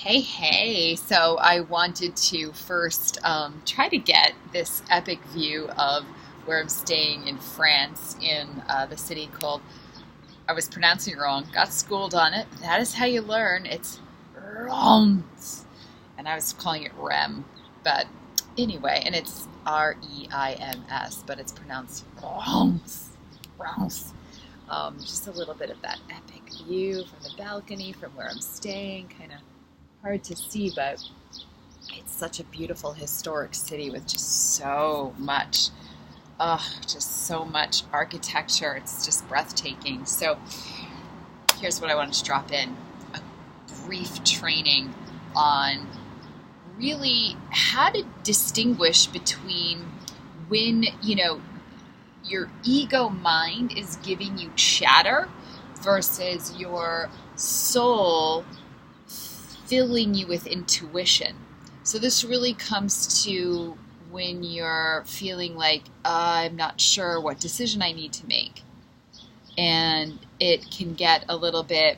Hey. So I wanted to first try to get this epic view of where I'm staying in France in the city called, I was pronouncing it wrong, got schooled on it. That is how you learn. It's Reims. And I was calling it Rem. But anyway, and it's Reims, but it's pronounced Reims. Reims. Just a little bit of that epic view from the balcony from where I'm staying, kind of hard to see, but it's such a beautiful historic city with just so much architecture. It's just breathtaking. So here's what I wanted to drop in: a brief training on really how to distinguish between when, your ego mind is giving you chatter versus your soul filling you with intuition. So this really comes to when you're feeling like, I'm not sure what decision I need to make. And it can get a little bit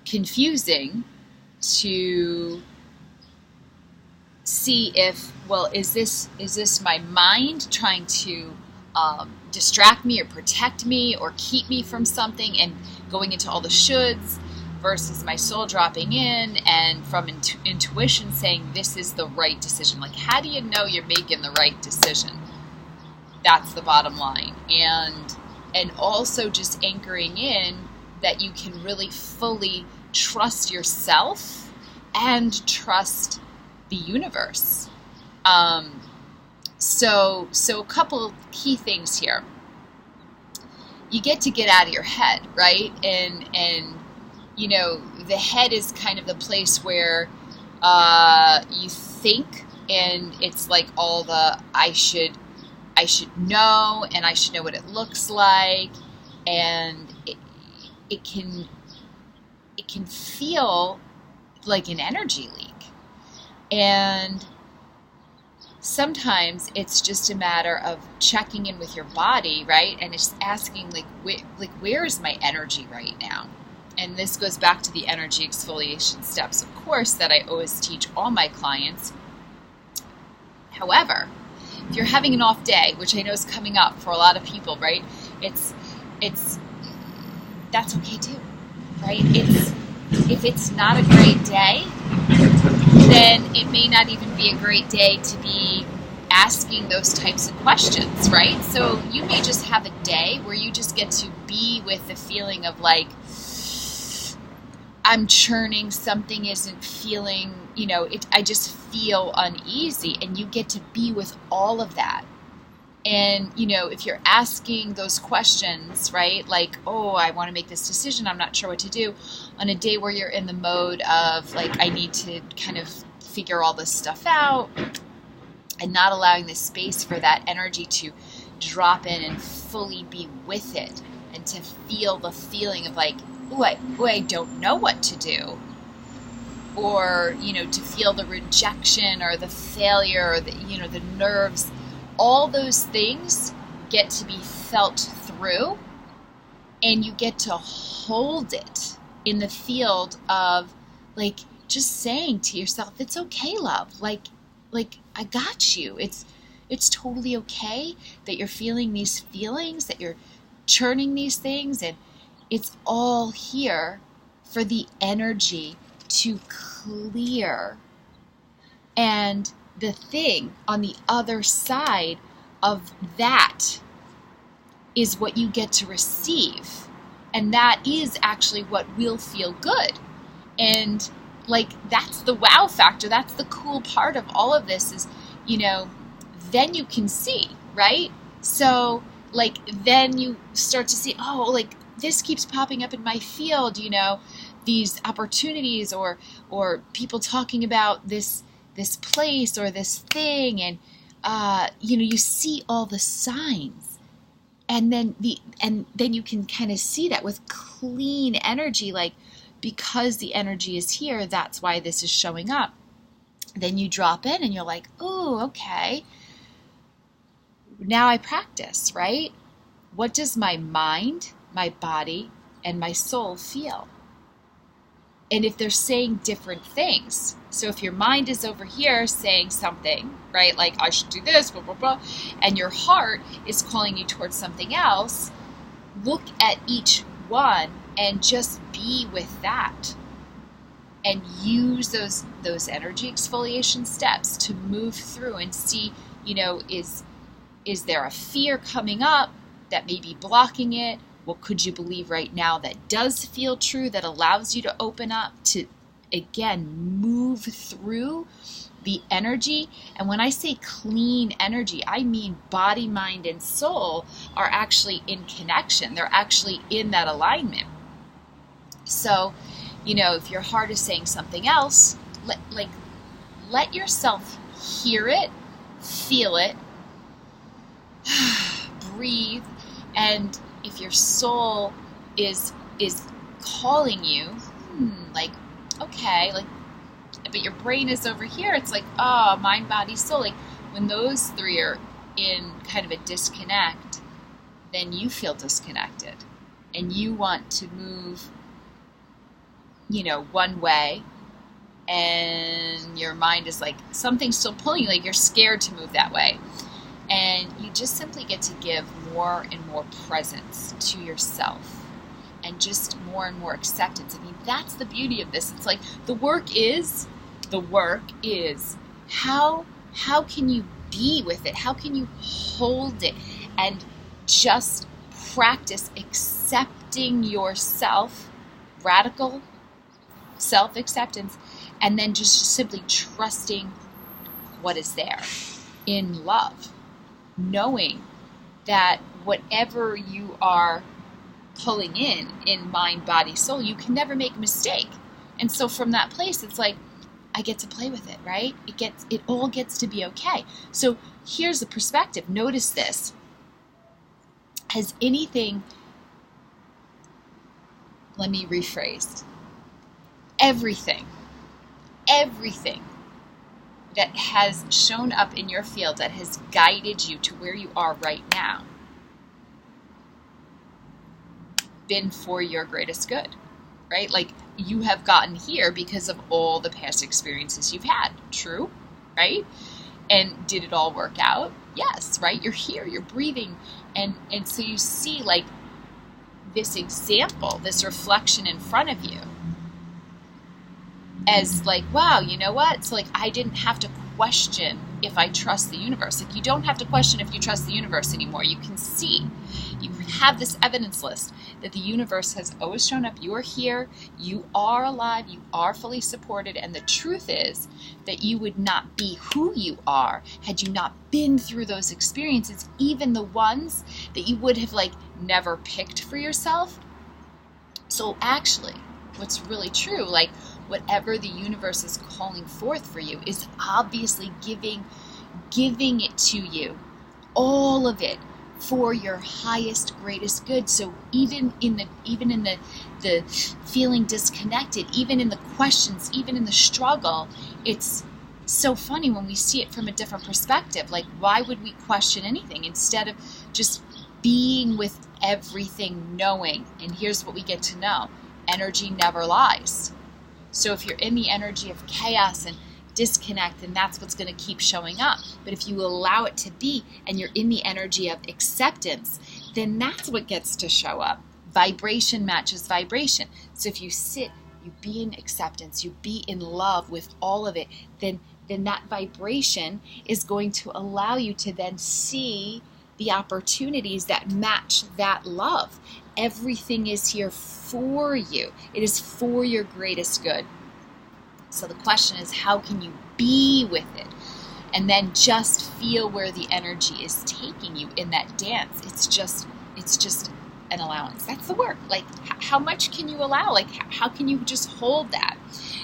confusing to see if, well, is this my mind trying to distract me or protect me or keep me from something and going into all the shoulds, versus my soul dropping in and from intuition saying this is the right decision. Like, how do you know you're making the right decision? That's the bottom line. And also just anchoring in that you can really fully trust yourself and trust the universe. So a couple key things here. You get out of your head, right? And the head is kind of the place where you think, and it's like all the I should know, and I should know what it looks like, and it can feel like an energy leak. And sometimes it's just a matter of checking in with your body, right? And it's asking where is my energy right now? And this goes back to the energy exfoliation steps, of course, that I always teach all my clients. However, if you're having an off day, which I know is coming up for a lot of people, right? It's that's okay too, right? If it's not a great day, then it may not even be a great day to be asking those types of questions, right? So you may just have a day where you just get to be with the feeling of like, I'm churning, something isn't feeling, I just feel uneasy, and you get to be with all of that. And, if you're asking those questions, right, like, oh, I want to make this decision, I'm not sure what to do, on a day where you're in the mode of, like, I need to kind of figure all this stuff out, and not allowing the space for that energy to drop in and fully be with it, and to feel the feeling of, like, I don't know what to do. Or, to feel the rejection or the failure or the nerves. All those things get to be felt through, and you get to hold it in the field of, like, just saying to yourself, it's okay, love. Like I got you. It's totally okay that you're feeling these feelings, that you're churning these things, and it's all here for the energy to clear. And the thing on the other side of that is what you get to receive. And that is actually what will feel good. And that's the wow factor. That's the cool part of all of this is, then you can see, right? So then you start to see, this keeps popping up in my field, these opportunities or people talking about this place or this thing, and you see all the signs, and then you can kind of see that with clean energy, like, because the energy is here, that's why this is showing up. Then you drop in and you're like, oh, okay, now I practice, right? What does my mind, my body, and my soul feel? And if they're saying different things, so if your mind is over here saying something, right, like I should do this, blah, blah, blah, and your heart is calling you towards something else, look at each one and just be with that. And use those energy exfoliation steps to move through and see, is there a fear coming up that may be blocking it? What could you believe right now that does feel true, that allows you to open up to, again, move through the energy? And when I say clean energy, I mean body, mind, and soul are actually in connection. They're actually in that alignment. So, if your heart is saying something else, let yourself hear it, feel it, breathe, and if your soul is calling you, okay, but your brain is over here, it's like, oh, mind, body, soul. When those three are in kind of a disconnect, then you feel disconnected, and you want to move one way, and your mind is like, something's still pulling you, you're scared to move that way. And you just simply get to give more and more presence to yourself and just more and more acceptance. I mean, that's the beauty of this. It's like the work is how can you be with it? How can you hold it and just practice accepting yourself, radical self-acceptance, and then just simply trusting what is there in love, knowing that whatever you are pulling in mind, body, soul, you can never make a mistake. And so from that place, it's like, I get to play with it, right? It all gets to be okay. So here's the perspective. Notice this. Has anything, let me rephrase, everything that has shown up in your field that has guided you to where you are right now been for your greatest good, right? You have gotten here because of all the past experiences you've had, true, right? And did it all work out? Yes, right? You're here, you're breathing, and so you see this example, this reflection in front of you as wow, you know what? So I didn't have to question if I trust the universe. You don't have to question if you trust the universe anymore. You can see, you have this evidence list that the universe has always shown up. You are here, you are alive, you are fully supported, and the truth is that you would not be who you are had you not been through those experiences, even the ones that you would have never picked for yourself. So actually, what's really true, whatever the universe is calling forth for you is obviously giving it to you, all of it, for your highest, greatest good. So even in the feeling disconnected, even in the questions, even in the struggle, it's so funny when we see it from a different perspective. Why would we question anything instead of just being with everything, knowing? And here's what we get to know. Energy never lies. So if you're in the energy of chaos and disconnect, then that's what's going to keep showing up. But if you allow it to be and you're in the energy of acceptance, then that's what gets to show up. Vibration matches vibration. So if you sit, you be in acceptance, you be in love with all of it, then that vibration is going to allow you to then see the opportunities that match that love. Everything is here for you. It is for your greatest good. So the question is, how can you be with it? And then just feel where the energy is taking you in that dance. It's just an allowance. That's the work. How much can you allow? How can you just hold that?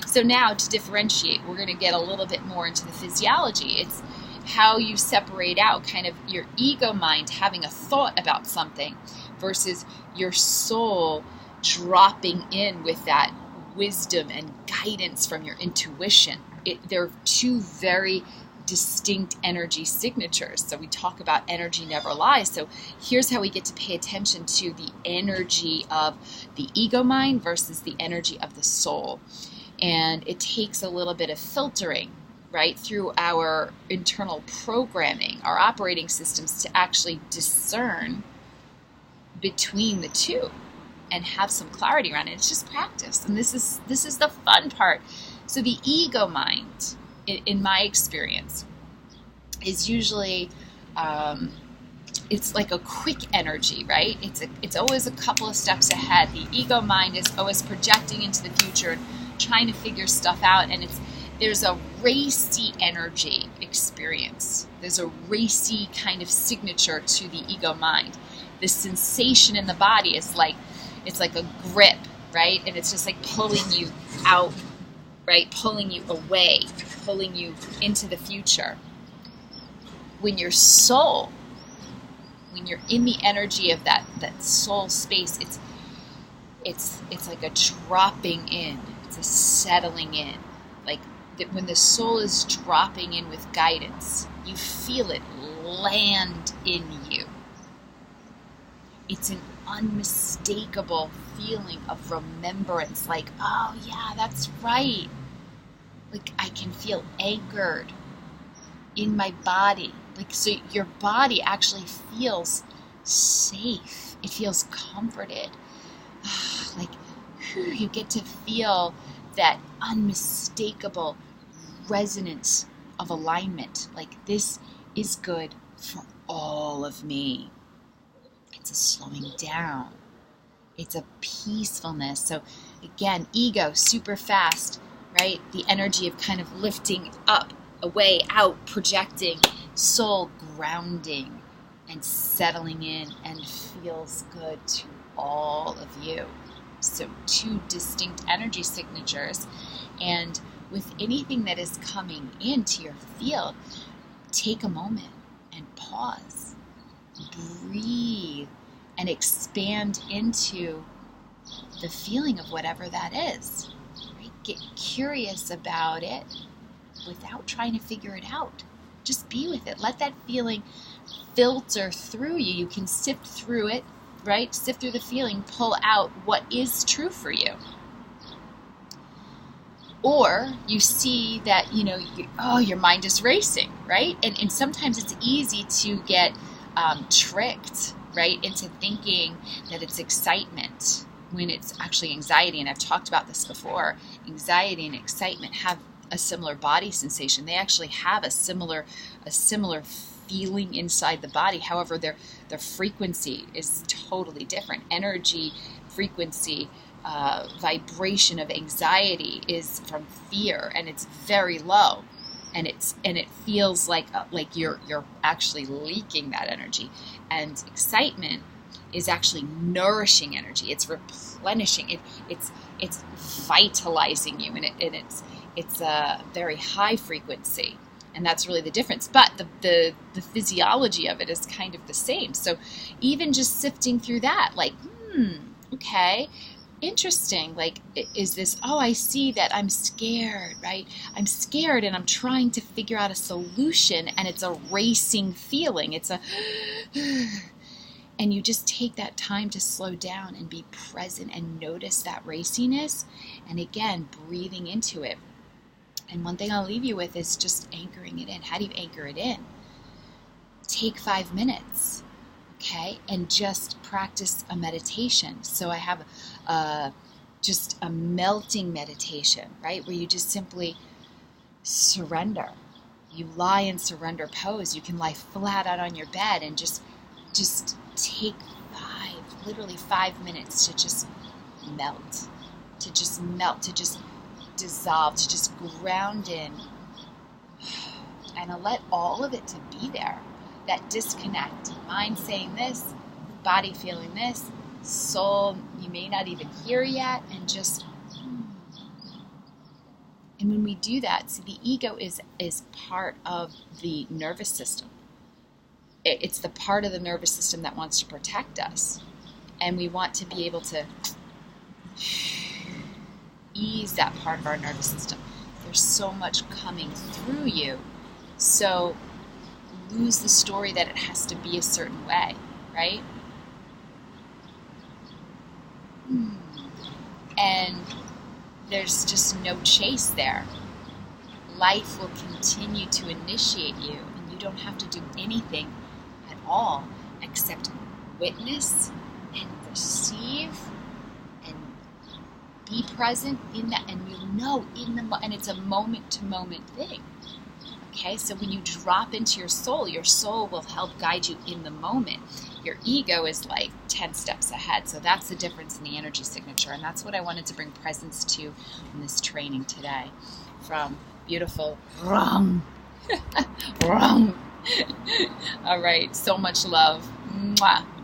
So now to differentiate, we're going to get a little bit more into the physiology. It's how you separate out kind of your ego mind having a thought about something versus your soul dropping in with that wisdom and guidance from your intuition. They're two very distinct energy signatures. So we talk about energy never lies. So here's how we get to pay attention to the energy of the ego mind versus the energy of the soul. And it takes a little bit of filtering, right, through our internal programming, our operating systems, to actually discern between the two and have some clarity around it. It's just practice. And this is the fun part. So the ego mind, in my experience, is usually it's like a quick energy, right? It's always a couple of steps ahead. The ego mind is always projecting into the future and trying to figure stuff out, and there's a racy energy experience. There's a racy kind of signature to the ego mind. The sensation in the body is like, it's like a grip, right? And it's just like pulling you out, right? Pulling you away, pulling you into the future. When your soul, when you're in the energy of that soul space, it's like a dropping in. It's a settling in. Like that when the soul is dropping in with guidance, you feel it land in you. It's an unmistakable feeling of remembrance, like, oh yeah, that's right. Like I can feel anchored in my body. Like, so your body actually feels safe. It feels comforted. Like, you get to feel that unmistakable resonance of alignment. Like, this is good for all of me. It's a slowing down. It's a peacefulness. So again, ego, super fast, right? The energy of kind of lifting up, away, out, projecting. Soul grounding and settling in, and feels good to all of you. So two distinct energy signatures. And with anything that is coming into your field, take a moment and pause. Breathe and expand into the feeling of whatever that is. Right? Get curious about it without trying to figure it out. Just be with it. Let that feeling filter through you. You can sift through it, right? Sift through the feeling, pull out what is true for you. Or you see that, your mind is racing, right? And sometimes it's easy to get tricked, right, into thinking that it's excitement when it's actually anxiety. And I've talked about this before. Anxiety and excitement have a similar body sensation. They actually have a similar feeling inside the body. However, their frequency is totally different. Energy, frequency, vibration of anxiety is from fear, and it's very low, and it feels like you're actually leaking that energy. And excitement is actually nourishing energy. It's replenishing. It's vitalizing you, and it's a very high frequency, and that's really the difference. But the physiology of it is kind of the same. So even just sifting through that, like, okay, interesting. Like, is this, I see that I'm scared, right? I'm scared and I'm trying to figure out a solution, and it's a racing feeling. It's and you just take that time to slow down and be present and notice that raciness, and again, breathing into it. And one thing I'll leave you with is just anchoring it in. How do you anchor it in? Take 5 minutes, okay? And just practice a meditation. So I have just a melting meditation, right? Where you just simply surrender. You lie in surrender pose. You can lie flat out on your bed and just take literally 5 minutes to just melt, to just dissolve, to just ground in, and I'll let all of it to be there. That disconnect, mind saying this, body feeling this, soul you may not even hear yet, and just. And when we do that, see, the ego is part of the nervous system. It's the part of the nervous system that wants to protect us, and we want to be able to ease that part of our nervous system. There's so much coming through you So lose the story that it has to be a certain way, right? And there's just no chase there. Life will continue to initiate you, and you don't have to do anything at all except witness and receive and be present in that, and you'll know and it's a moment-to-moment thing. Okay, so when you drop into your soul will help guide you in the moment. Your ego is like 10 steps ahead. So that's the difference in the energy signature. And that's what I wanted to bring presence to in this training today. From beautiful Ram. Ram. All right, so much love. Mwah.